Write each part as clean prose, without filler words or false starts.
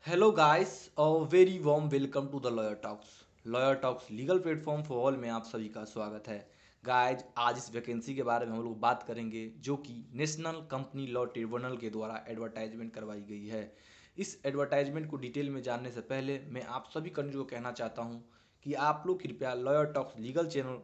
Hello guys और very warm welcome to the lawyer talks legal platform for all में आप सभी का स्वागत है। गाइज आज इस वैकेंसी के बारे में हम लोग बात करेंगे जो कि नेशनल कंपनी लॉ ट्रिब्यूनल के द्वारा एडवर्टाइजमेंट करवाई गई है। इस एडवर्टाइजमेंट को डिटेल में जानने से पहले मैं आप सभी कंट्री को कहना चाहता हूँ कि आप लोग कृपया lawyer talks legal channel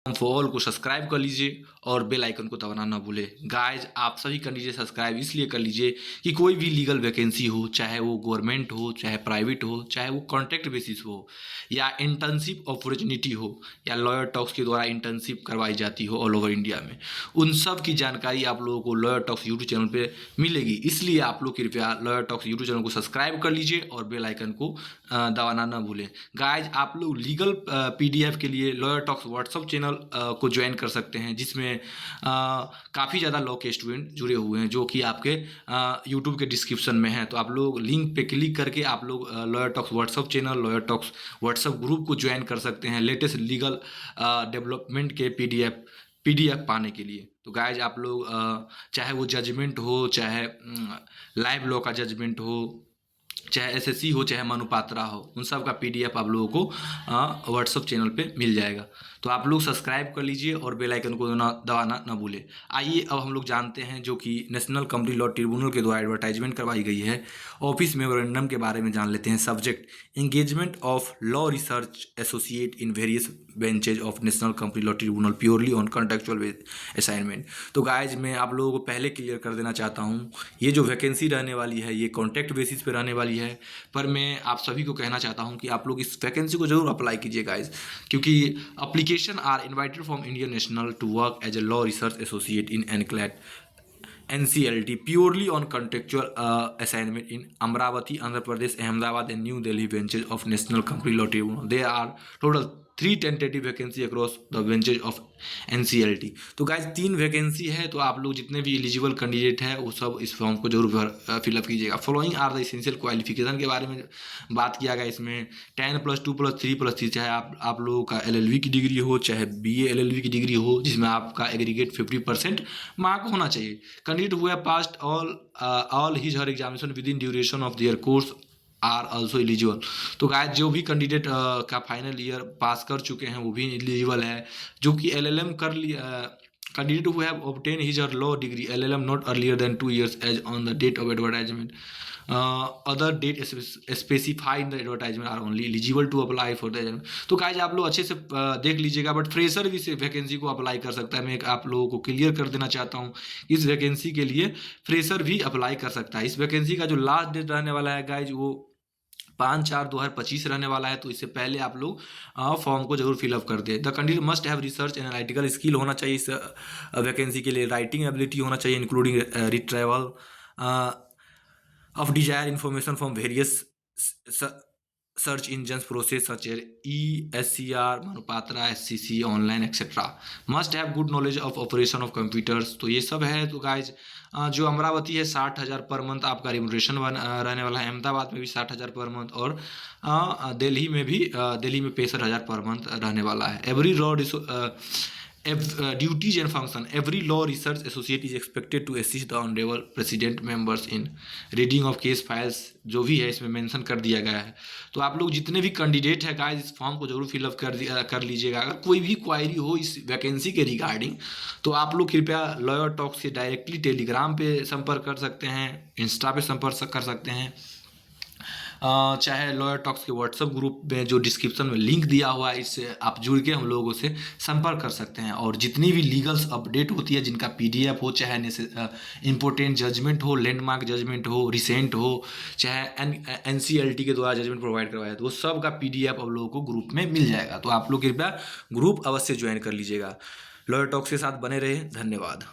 for all को सब्सक्राइब कर लीजिए और बेल आइकन को दबाना ना भूले। गाइज आप सभी कर लीजिए सब्सक्राइब इसलिए कर लीजिए कि कोई भी लीगल वैकेंसी हो, चाहे वो गवर्नमेंट हो, चाहे प्राइवेट हो, चाहे वो कॉन्ट्रैक्ट बेसिस हो या इंटर्नशिप अपॉर्चुनिटी हो या लॉयर टॉक्स के द्वारा इंटर्नशिप करवाई जाती हो ऑल ओवर इंडिया में, उन सब की जानकारी आप लोगों को लॉयर टॉक्स यूट्यूब चैनल पे मिलेगी। इसलिए आप लोग कृपया लॉयर टॉक्स यूट्यूब चैनल को सब्सक्राइब कर लीजिए और बेल आइकन को दबाना ना भूलें। गाइज आप लोग लीगल पीडीएफ के लिए लॉयर टॉक्स व्हाट्सअप चैनल को ज्वाइन कर सकते हैं, जिसमें काफ़ी ज़्यादा लॉ के स्टूडेंट जुड़े हुए हैं जो कि आपके यूट्यूब के डिस्क्रिप्शन में हैं। तो आप लोग लिंक पे क्लिक करके आप लोग lawyer talks WhatsApp channel, lawyer talks WhatsApp group को ज्वाइन कर सकते हैं लेटेस्ट लीगल डेवलपमेंट के पीडीएफ पाने के लिए। तो गाइज आप लोग चाहे वो जजमेंट हो, चाहे लाइव लॉ का जजमेंट हो, चाहे एसएससी हो, चाहे मनुपात्रा हो, उन सब का पीडीएफ आप लोगों को व्हाट्सअप चैनल पे मिल जाएगा। तो आप लोग सब्सक्राइब कर लीजिए और बेल आइकन को दबाना ना भूलें। आइए अब हम लोग जानते हैं जो कि नेशनल कंपनी लॉ ट्रिब्यूनल के द्वारा एडवर्टाइजमेंट करवाई गई है ऑफिस मेमोरेंडम के बारे में जान लेते हैं। Subject engagement of law research associate in various benches of national company law tribunal purely on contractual assignment. तो गाइज मैं आप लोगों को पहले क्लियर कर देना चाहता हूँ, ये जो वैकेंसी रहने वाली है ये कॉन्ट्रैक्ट बेसिस पे रहने वाली है। पर मैं आप सभी को कहना चाहता हूँ कि आप लोग इस वैकेंसी को जरूर अप्लाई कीजिए गाइज, क्योंकि application are invited from Indian national to work as a law research associate in NCLT purely on contractual assignment in Amravati, Andhra Pradesh, Ahmedabad and New Delhi benches of National Company Law Tribunal. There are total 3 tentative vacancy across the benches of NCLT। तो guys 3 vacancy है, तो आप लोग जितने भी eligible candidate है वो सब इस फॉर्म को जरूर फिलअप कीजिएगा। Following are the essential qualification के बारे में बात किया गया इसमें 10+2+3+3, चाहे आप लोगों का LLB की डिग्री हो, चाहे BA LLB की डिग्री हो, जिसमें आपका एग्रीगेट 50% मार्क होना चाहिए। Candidate who passed all his her examination within duration of their course are also eligible. तो गाइस जो भी कैंडिडेट का फाइनल ईयर पास कर चुके हैं वो भी एलिजिबल है। जो कि LLM कर लिया candidate who have obtain his और law degree LLM not earlier than 2 years age on the date of advertisement, other date specified in the advertisement are only eligible to apply for the. तो guys आप लोग अच्छे से देख लीजिएगा, but fresher भी इस वैकेंसी को अप्लाई कर सकता है। मैं आप लोगों को क्लियर कर देना चाहता हूँ, इस वैकेंसी के लिए फ्रेशर भी अप्लाई कर सकता है। इस वैकेंसी का जो लास्ट डेट रहने वाला है गाइज वो 5/4/2025 रहने वाला है। तो इससे पहले आप लोग फॉर्म को जरूर फिलअप कर दें। The candidate must have research and analytical skill होना चाहिए इस वैकेंसी के लिए, राइटिंग एबिलिटी होना चाहिए including retrieval of desired information from various search engines process such as ESCR, Manupatra, SCC, online etc. Must have good knowledge of operation of computers। तो ये सब है। तो गाइज जो अमरावती है 60,000 पर मंथ आपका रिम्यूनरेशन रहने वाला है। अहमदाबाद में भी 60,000 पर मंथ और दिल्ली में 65,000 पर मंथ रहने वाला है। Every law duties and function, every law research associate is expected to assist the honorable president members in reading of case files। जो भी है इसमें मेंशन कर दिया गया है। तो आप लोग जितने भी कैंडिडेट है गाइस इस फॉर्म को जरूर फिलअप कर लीजिएगा। अगर कोई भी क्वायरी हो इस वैकेंसी के रिगार्डिंग तो आप लोग कृपया लॉयर टॉक से डायरेक्टली टेलीग्राम पे संपर्क कर सकते हैं, इंस्टा पे संपर्क कर सकते हैं, चाहे लॉयर टॉक्स के व्हाट्सअप ग्रुप में जो डिस्क्रिप्शन में लिंक दिया हुआ है इससे आप जुड़ के हम लोगों से संपर्क कर सकते हैं। और जितनी भी लीगल्स अपडेट होती है जिनका PDF हो, चाहे इम्पोर्टेंट जजमेंट हो, लैंडमार्क जजमेंट हो, रिसेंट हो, चाहे NCLT के द्वारा जजमेंट प्रोवाइड करवाया तो वो सब का PDF आप लोगों को ग्रुप में मिल जाएगा। तो आप लोग कृपया ग्रुप अवश्य ज्वाइन कर लीजिएगा। लॉयर टॉक्स के साथ बने रहे। धन्यवाद।